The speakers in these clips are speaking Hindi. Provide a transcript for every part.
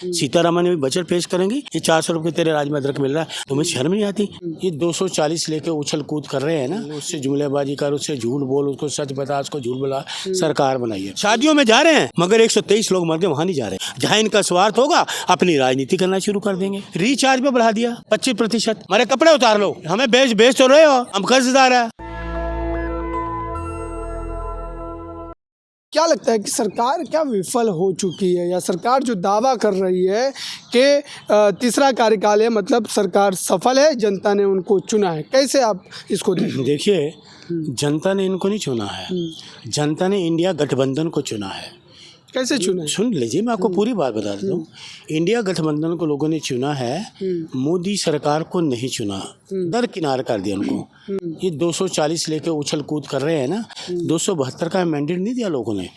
सीतारामन ने भी बजट पेश करेंगी, ये 400 रुपये तेरे राज्य में अदरक मिल रहा है, तुम्हें शर्म नहीं आती? ये 240 लेके उछल कूद कर रहे हैं ना, उससे जुमलेबाजी कर, उससे झूठ बोल, उसको सच बता, उसको झूठ बोला, सरकार बनाई है। शादियों में जा रहे हैं मगर 123 लोग मर गए, वहाँ नहीं जा रहे। जहाँ इनका स्वार्थ होगा अपनी राजनीति करना शुरू कर देंगे। रिचार्ज पे बढ़ा दिया 25%, हमारे कपड़े उतार लो, हमें बेच तो रहे हो, हम कर्जदार है। क्या लगता है कि सरकार क्या विफल हो चुकी है, या सरकार जो दावा कर रही है कि तीसरा कार्यकाल है, मतलब सरकार सफल है, जनता ने उनको चुना है, कैसे आप इसको देखिए, जनता ने इनको नहीं चुना है, जनता ने इंडिया गठबंधन को चुना है। कैसे चुना है? सुन लीजिए, मैं आपको पूरी बात बता देता हूँ। इंडिया गठबंधन को लोगों ने चुना है, मोदी सरकार को नहीं चुना, दरकिनार कर दिया उनको। ये 240 लेके उछल कूद कर रहे हैं ना, 272 का मैंडेट नहीं दिया लोगों ने।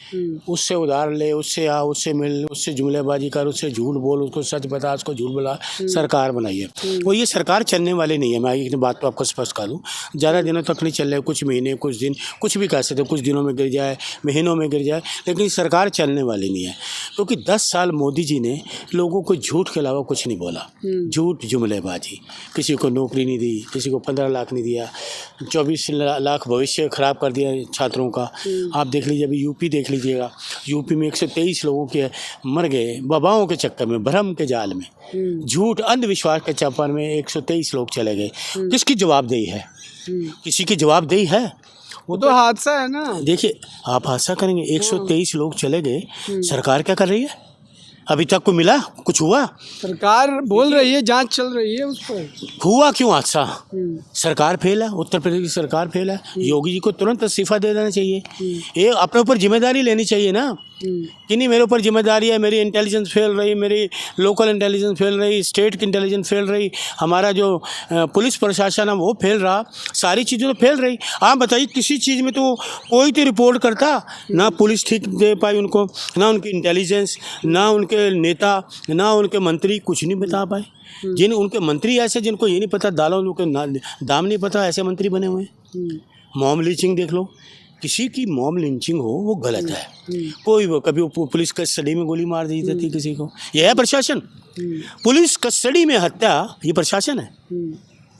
उससे उधार ले, उससे आ, उससे मिल, उससे जुमलेबाजी कर, उससे झूठ बोल, उसको सच बता, उसको झूठ बोला, सरकार बनाई है। वो ये सरकार चलने वाली नहीं है। मैं एक बात तो आपको स्पष्ट कर दूँ, ज़्यादा दिनों तक नहीं चल रहे, कुछ महीने, कुछ दिन, कुछ भी कह सकते, कुछ दिनों में गिर जाए, महीनों में गिर जाए, लेकिन सरकार चलने वाली नहीं है। क्योंकि 10 साल मोदी जी ने लोगों को झूठ के अलावा कुछ नहीं बोला। झूठ, जुमलेबाजी, किसी को नौकरी नहीं दी, किसी को 15 लाख नहीं दिया, 24 लाख भविष्य खराब कर दिया छात्रों का। आप देख लीजिए, अभी यूपी देख लीजिएगा, यूपी में 123 लोगों के मर गए बाबाओं के चक्कर में, भ्रम के जाल में, झूठ अंधविश्वास के चक्कर में 123 लोग चले गए। किसकी जवाबदेही है? किसी की जवाबदेही है? वो तो हादसा है ना। देखिए, आप हादसा करेंगे, 123 लोग चले गए, सरकार क्या कर रही है? अभी तक को मिला, कुछ हुआ? सरकार बोल रही है जांच चल रही है उस पर। हुआ क्यों हादसा? सरकार फेल है, उत्तर प्रदेश की सरकार फेल है। योगी जी को तुरंत इस्तीफा दे देना चाहिए। ये अपने ऊपर जिम्मेदारी लेनी चाहिए ना, कि नहीं मेरे ऊपर जिम्मेदारी है, मेरी इंटेलिजेंस फेल रही, मेरी लोकल इंटेलिजेंस फेल रही, स्टेट की इंटेलिजेंस फेल रही, हमारा जो पुलिस प्रशासन है वो फेल रहा, सारी चीज़ें तो फेल रही। आप बताइए, किसी चीज़ में तो कोई तो रिपोर्ट करता ना, पुलिस ठीक दे पाई उनको, ना उनकी इंटेलिजेंस, ना उनके नेता, ना उनके मंत्री कुछ नहीं बता पाए। जिन उनके मंत्री ऐसे जिनको ये नहीं पता, दालों उनके दाम नहीं पता, ऐसे मंत्री बने हुए हैं। मॉब लिंचिंग देख लो, किसी की मॉब लिंचिंग हो वो गलत है। कोई वो कभी पुलिस कस्टडी में गोली मार दी जाती किसी को, यह है प्रशासन? पुलिस कस्टडी में हत्या, ये प्रशासन है?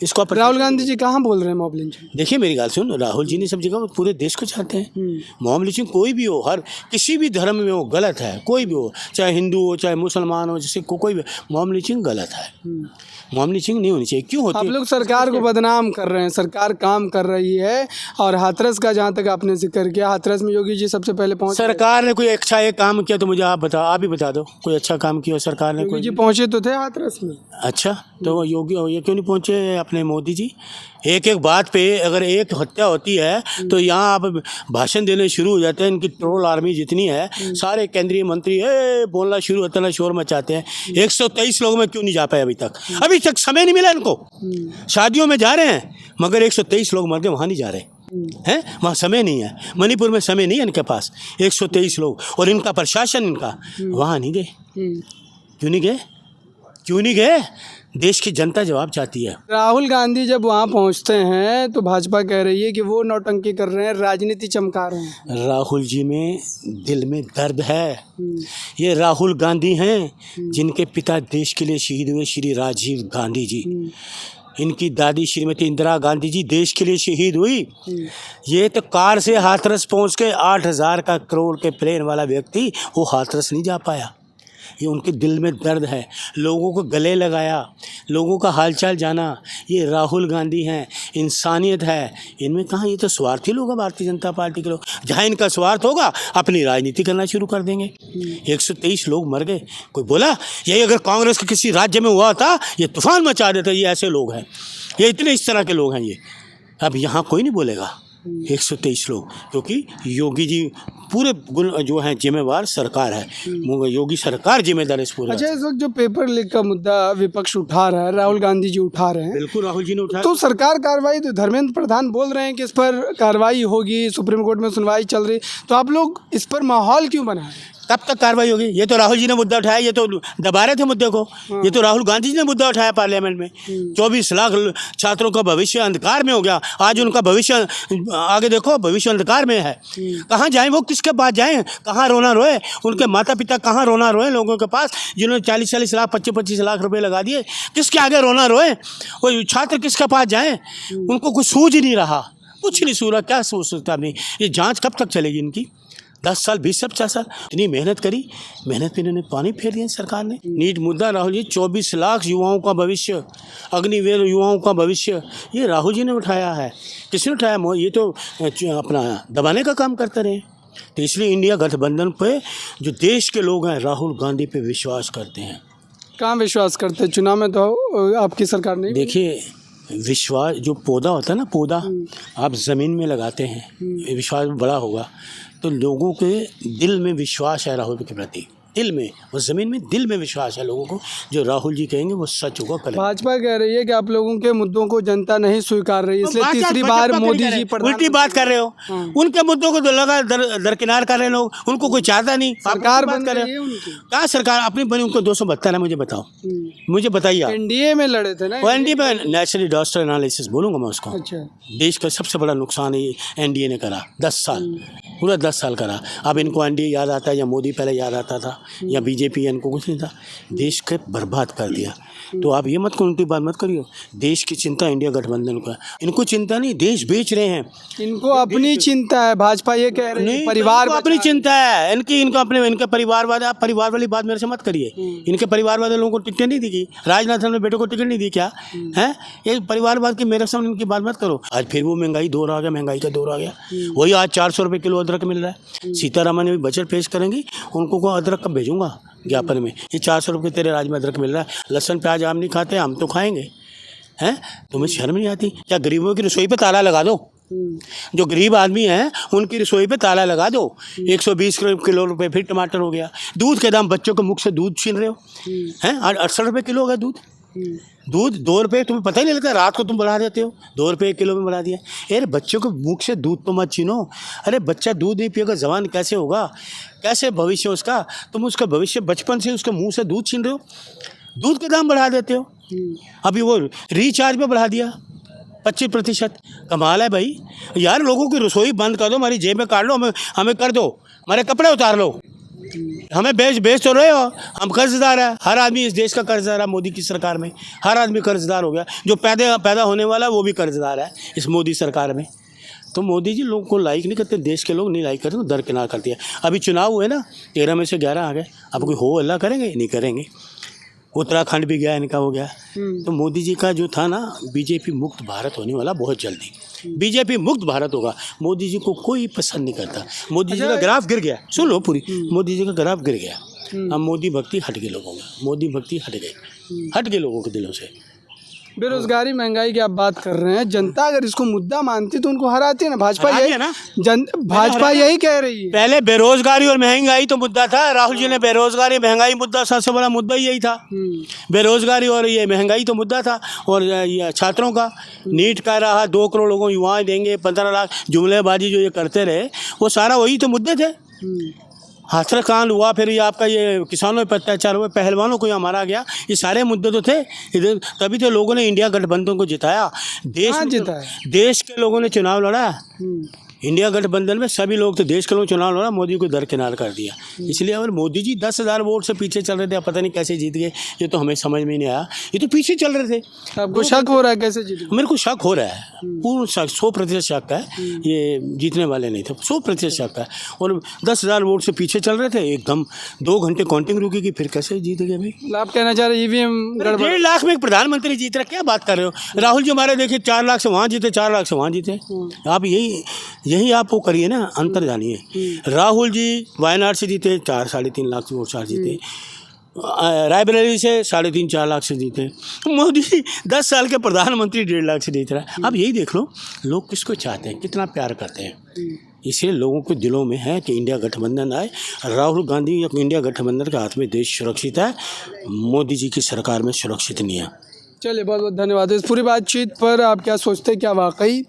इसको राहुल गांधी जी कहाँ बोल रहे हैं मॉब लिंचिंग? देखिए, मेरी बात सुन, राहुल जी ने सब जगह पूरे देश को चाहते हैं। मॉब लिंचिंग कोई भी हो, हर किसी भी धर्म में हो, गलत है। कोई भी हो, चाहे हिंदू हो, चाहे मुसलमान हो, जैसे कोई भी, मॉब लिंचिंग गलत है। मॉब लिंचिंग नहीं होनी चाहिए। क्यों होती है? आप लोग सरकार को बदनाम कर रहे हैं। सरकार काम कर रही है, और हाथरस का जहाँ तक आपने जिक्र किया, हाथरस में योगी जी सबसे पहले पहुंचे। सरकार ने कोई अच्छा एक काम किया तो मुझे आप ही बता दो, कोई अच्छा काम किया सरकार ने? योगी जी पहुंचे तो थे हाथरस में। अच्छा, तो योगी ये क्यों नहीं पहुंचे अपने मोदी जी? एक एक बात पे अगर एक हत्या होती है तो यहाँ आप भाषण देने शुरू हो जाते हैं। इनकी ट्रोल आर्मी जितनी है, सारे केंद्रीय मंत्री बोलना शुरू होते हैं, शोर मचाते हैं। 123 लोगों में क्यों नहीं जा पाए अभी तक? अभी तक समय नहीं मिला इनको। शादियों में जा रहे हैं मगर 123 लोग मर गए, वहाँ नहीं जा रहे हैं, वहाँ समय नहीं है। मणिपुर में समय नहीं है इनके पास, 123 लोग, और इनका प्रशासन इनका वहाँ नहीं गए। क्यों नहीं गए? देश की जनता जवाब चाहती है। राहुल गांधी जब वहाँ पहुँचते हैं तो भाजपा कह रही है कि वो नौटंकी कर रहे हैं, राजनीति चमका रहे हैं। राहुल जी में दिल में दर्द है। ये राहुल गांधी हैं जिनके पिता देश के लिए शहीद हुए, श्री राजीव गांधी जी। इनकी दादी श्रीमती इंदिरा गांधी जी देश के लिए शहीद हुई। ये तो कार से हाथरस पहुंच के 8,000 करोड़ के प्लेन वाला व्यक्ति वो हाथरस नहीं जा पाया। ये उनके दिल में दर्द है। लोगों को गले लगाया, लोगों का हालचाल जाना, ये राहुल गांधी हैं, इंसानियत है इनमें। कहाँ, ये तो स्वार्थी लोग हैं भारतीय जनता पार्टी के लोग। जहाँ इनका स्वार्थ होगा अपनी राजनीति करना शुरू कर देंगे। 123 लोग मर गए, कोई बोला? यही अगर कांग्रेस के किसी राज्य में हुआ था, ये तूफान मचा देता। ये ऐसे लोग हैं, ये इतने इस तरह के लोग हैं ये। अब यहाँ कोई नहीं बोलेगा 123 लोग, क्योंकि योगी जी पूरे जो हैं जिम्मेवार सरकार है, योगी सरकार जिम्मेदार है इस पूरे। अच्छा, इस वक्त जो पेपर लीक का मुद्दा विपक्ष उठा रहा है, राहुल गांधी जी उठा रहे हैं। बिल्कुल, राहुल जी ने उठाया। तो सरकार कार्रवाई, तो धर्मेंद्र प्रधान बोल रहे हैं कि इस पर कार्रवाई होगी, सुप्रीम कोर्ट में सुनवाई चल रही, तो आप लोग इस पर माहौल क्यों बना रहे हैं? कब तक कार्रवाई होगी? ये तो राहुल जी ने मुद्दा उठाया, ये तो दबा रहे थे मुद्दे को। ये तो राहुल गांधी जी ने मुद्दा उठाया पार्लियामेंट में। 24 लाख छात्रों का भविष्य अंधकार में हो गया। आज उनका भविष्य, आगे देखो, भविष्य अंधकार में है। कहाँ जाएं वो, किसके पास जाएं? कहाँ रोना रोए उनके माता पिता, कहाँ रोना रोए लोगों के पास जिन्होंने 40-40 लाख 25-25 लाख रुपए लगा दिए? किसके आगे रोना रोए? वो छात्र किसके पास जाएं? उनको कुछ सूझ ही नहीं रहा, कुछ नहीं सूझ रहा। क्या सोच सकता नहीं? ये जांच कब तक चलेगी इनकी? 10 साल 20 साल इतनी मेहनत करी, मेहनत पे इन्होंने पानी फेर दिया सरकार ने। नीट मुद्दा राहुल जी, 24 लाख युवाओं का भविष्य, अग्निवीर युवाओं का भविष्य, ये राहुल जी ने उठाया है। किसने उठाया? ये तो अपना दबाने का काम करते रहे। तो इसलिए इंडिया गठबंधन पे जो देश के लोग हैं राहुल गांधी पे विश्वास करते हैं। कहाँ विश्वास करते हैं? चुनाव में तो आपकी सरकार नहीं। देखिए, विश्वास जो पौधा होता है ना, पौधा आप ज़मीन में लगाते हैं, विश्वास बड़ा होगा। तो लोगों के दिल में विश्वास है राहुल के प्रति, दिल में, वो ज़मीन में, दिल में विश्वास है लोगों को। जो राहुल जी कहेंगे वो सच होगा। कल भाजपा कह रही है कि आप लोगों के मुद्दों को जनता नहीं स्वीकार रही, इसलिए तीसरी बार मोदी जी उल्टी बात कर रहे हो। उनके मुद्दों को तो लगा दरकिनार कर रहे हैं लोग, उनको कोई चाहता नहीं। सरकार बन कर रही है उनकी। क्या सरकार अपनी बनी? उनको 272 है, मुझे बताओ, मुझे बताइए। एनडीए में लड़े थे ना? एनडीए में नेचुरल डिजास्टर एनालिसिस बोलूँगा मैं उसको। अच्छा। देश का सबसे बड़ा नुकसान ये एनडीए ने करा। 10 साल, पूरा 10 साल करा। अब इनको एनडीए याद आता है या मोदी पहले याद आता था या बीजेपी, इनको कुछ नहीं था। देश के बर्बाद कर दिया। तो आप ये मत उल्टी बात मत करियो। देश की चिंता इंडिया गठबंधन का, इनको चिंता नहीं, देश बेच रहे हैं। इनको अपनी चिंता है, भाजपा ये कह रही है परिवार को अपनी चिंता है इनको अपने, इनका परिवारवाद। आप परिवार वाली बात मेरे से मत करिए। इनके परिवार वाले लोगों को टिकट नहीं दी, राजनाथ ने बेटे को टिकट नहीं दी क्या है? ये परिवारवाद की मेरे सामने इनकी बात मत करो। आज फिर वो महंगाई दौर आ गया, महंगाई का दौर आ गया। वही आज 400 रुपये किलो अदरक मिल रहा है। सीतारामन ने भी बजट पेश करेंगी, उनको को अदरक कब भेजूंगा ज्ञापन में। ये 400 रुपये तेरे राज्य में अदरक मिल रहा है। लहसुन प्याज आम नहीं खाते, हम तो खाएंगे हैं? तुम्हें शर्म नहीं आती? क्या गरीबों की रसोई पे ताला लगा दो? जो गरीब आदमी हैं उनकी रसोई पे ताला लगा दो। 120 किलो रुपये फिर टमाटर हो गया। दूध के दाम, बच्चों के मुख से दूध छीन रहे हो हैं। 68 रुपये किलो हो गया दूध। दूध 2 रुपये, तुम्हें पता ही नहीं लगता, रात को तुम बढ़ा देते हो। 2 रुपये किलो में बढ़ा दिया। अरे बच्चों के मुख से दूध तो मत छीनो। अरे बच्चा दूध नहीं पिएगा जवान कैसे होगा? कैसे भविष्य उसका? तुम उसका भविष्य बचपन से उसके मुंह से दूध छीन रहे हो। दूध के दाम बढ़ा देते हो। अभी वो रिचार्ज पे बढ़ा दिया 25%। कमाल है भाई यार। लोगों की रसोई बंद कर दो, हमारी जेब में काट लो, हमें कर दो, हमारे कपड़े उतार लो। हमें बेच तो रहे हो। हम कर्जदार है, हर आदमी इस देश का कर्जदार है। मोदी की सरकार में हर आदमी कर्जदार हो गया। जो पैदा होने वाला है वो भी कर्जदार है इस मोदी सरकार में। तो मोदी जी लोगों को लाइक नहीं करते, देश के लोग नहीं लाइक करते, तो दरकिनार कर दिया। अभी चुनाव हुए ना, 13 में से 11 आ गए। अब कोई हो अल्लाह करेंगे? नहीं करेंगे। उत्तराखंड भी गया, इनका हो गया। तो मोदी जी का जो था ना, बीजेपी मुक्त भारत होने वाला बहुत जल्दी। बीजेपी मुक्त भारत होगा। मोदी जी को कोई पसंद नहीं करता। मोदी जी का ग्राफ गिर गया, सुन लो पूरी। मोदी जी का ग्राफ गिर गया। अब मोदी भक्ति हट गई लोगों में, मोदी भक्ति हट गई लोगों के दिलों से। बेरोजगारी, महंगाई की आप बात कर रहे हैं। जनता अगर इसको मुद्दा मानती तो उनको हराती है ना। भाजपा यही कह रही है। पहले बेरोजगारी और महंगाई तो मुद्दा था। राहुल जी ने बेरोजगारी महंगाई मुद्दा, सबसे बड़ा मुद्दा यही था। बेरोजगारी और ये महंगाई तो मुद्दा था। और ये छात्रों का नीट का रहा, 2 करोड़ लोगों को युवा देंगे, 15 लाख जुमलेबाजी जो ये करते रहे, वो सारा वही तो मुद्दे थे। हाथरस कांड हुआ, फिर ये आपका ये किसानों पर अत्याचार हुआ, पहलवानों को यहाँ मारा गया, ये सारे मुद्दे तो थे इधर। तभी तो लोगों ने इंडिया गठबंधन को जिताया। देश के लोगों ने चुनाव लड़ा। इंडिया गठबंधन में सभी लोग, तो देश के लोग चुनाव लड़ा, मोदी को दरकिनार कर दिया। इसलिए अगर मोदी जी 10,000 वोट से पीछे चल रहे थे, पता नहीं कैसे जीत गए, ये तो हमें समझ में नहीं आया। ये तो पीछे चल रहे थे। आपको शक हो रहा है कैसे जीत? मेरे को शक हो रहा है, पूर्ण शक, 100% शक है। ये जीतने वाले नहीं थे, 100% शक है। और 10,000 वोट से पीछे चल रहे थे, एकदम 2 घंटे काउंटिंग रुकेगी, फिर कैसे जीत गए भाई? आप कहना चाह रहे ईवीएम 1.5 लाख में एक प्रधानमंत्री जीत रहा, क्या बात कर रहे हो? राहुल जी हमारे देखिए 4 लाख से वहाँ जीते, 4 लाख से वहाँ जीते। आप यही आप वो करिए ना, अंतर जानिए। राहुल जी वायनाड से जीते 4-3.5 लाख से वोट से जीते। रायबरेली से 3.5-4 लाख से जीते। मोदी 10 साल के प्रधानमंत्री 1.5 लाख से जीत रहा है। अब यही देख लो लोग किसको चाहते हैं, कितना प्यार करते हैं। इसलिए लोगों के दिलों में है कि इंडिया गठबंधन आए। राहुल गांधी इंडिया गठबंधन के हाथ में देश सुरक्षित है, मोदी जी की सरकार में सुरक्षित नहीं है। चलिए, बहुत बहुत धन्यवाद इस पूरी बातचीत पर। आप क्या सोचते हैं, क्या वाकई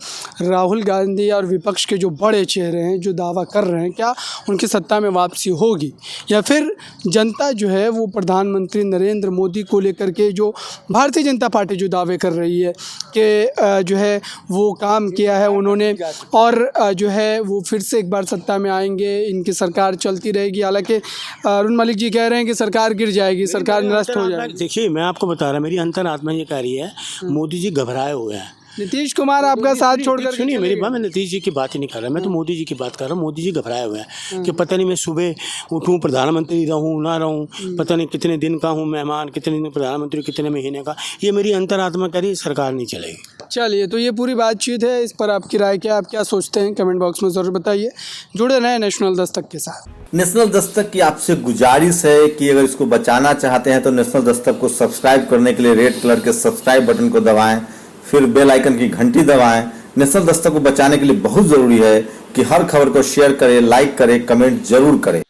राहुल गांधी और विपक्ष के जो बड़े चेहरे हैं जो दावा कर रहे हैं, क्या उनकी सत्ता में वापसी होगी, या फिर जनता जो है वो प्रधानमंत्री नरेंद्र मोदी को लेकर के जो भारतीय जनता पार्टी जो दावे कर रही है कि जो है वो काम किया है उन्होंने और जो है वो फिर से एक बार सत्ता में आएंगे, इनकी सरकार चलती रहेगी। हालांकि अरुण मलिक जी कह रहे हैं कि सरकार गिर जाएगी, सरकार निरस्त हो जाएगी। देखिए, मैं आपको बता रहा, मेरी अंतरात्मा ये कह रही है मोदी जी घबराए हुए हैं। नीतीश कुमार आपका साथ छोड़कर सुनिए मेरी बात, मैं नीतीश जी की बात ही नहीं कर रहा, मैं तो मोदी जी की बात कर रहा हूँ। मोदी जी घबराए हुए हैं कि पता नहीं मैं सुबह उठूँ, प्रधानमंत्री रहूँ ना रहूँ, पता नहीं कितने दिन का हूँ मेहमान, कितने दिन प्रधानमंत्री, कितने महीने का। ये मेरी अंतरात्मा कह रही है सरकार नहीं चलेगी। चलिए, तो ये पूरी बातचीत है, इस पर आपकी राय क्या, आप क्या सोचते हैं, कमेंट बॉक्स में ज़रूर बताइए। जुड़े रहें नेशनल दस्तक के साथ। नेशनल दस्तक की आपसे गुजारिश है कि अगर इसको बचाना चाहते हैं तो नेशनल दस्तक को सब्सक्राइब करने के लिए रेड कलर के सब्सक्राइब बटन को दबाएं, फिर बेल आइकन की घंटी दबाएं। नेशनल दस्तक को बचाने के लिए बहुत जरूरी है कि हर खबर को शेयर करें, लाइक करें, कमेंट जरूर करें।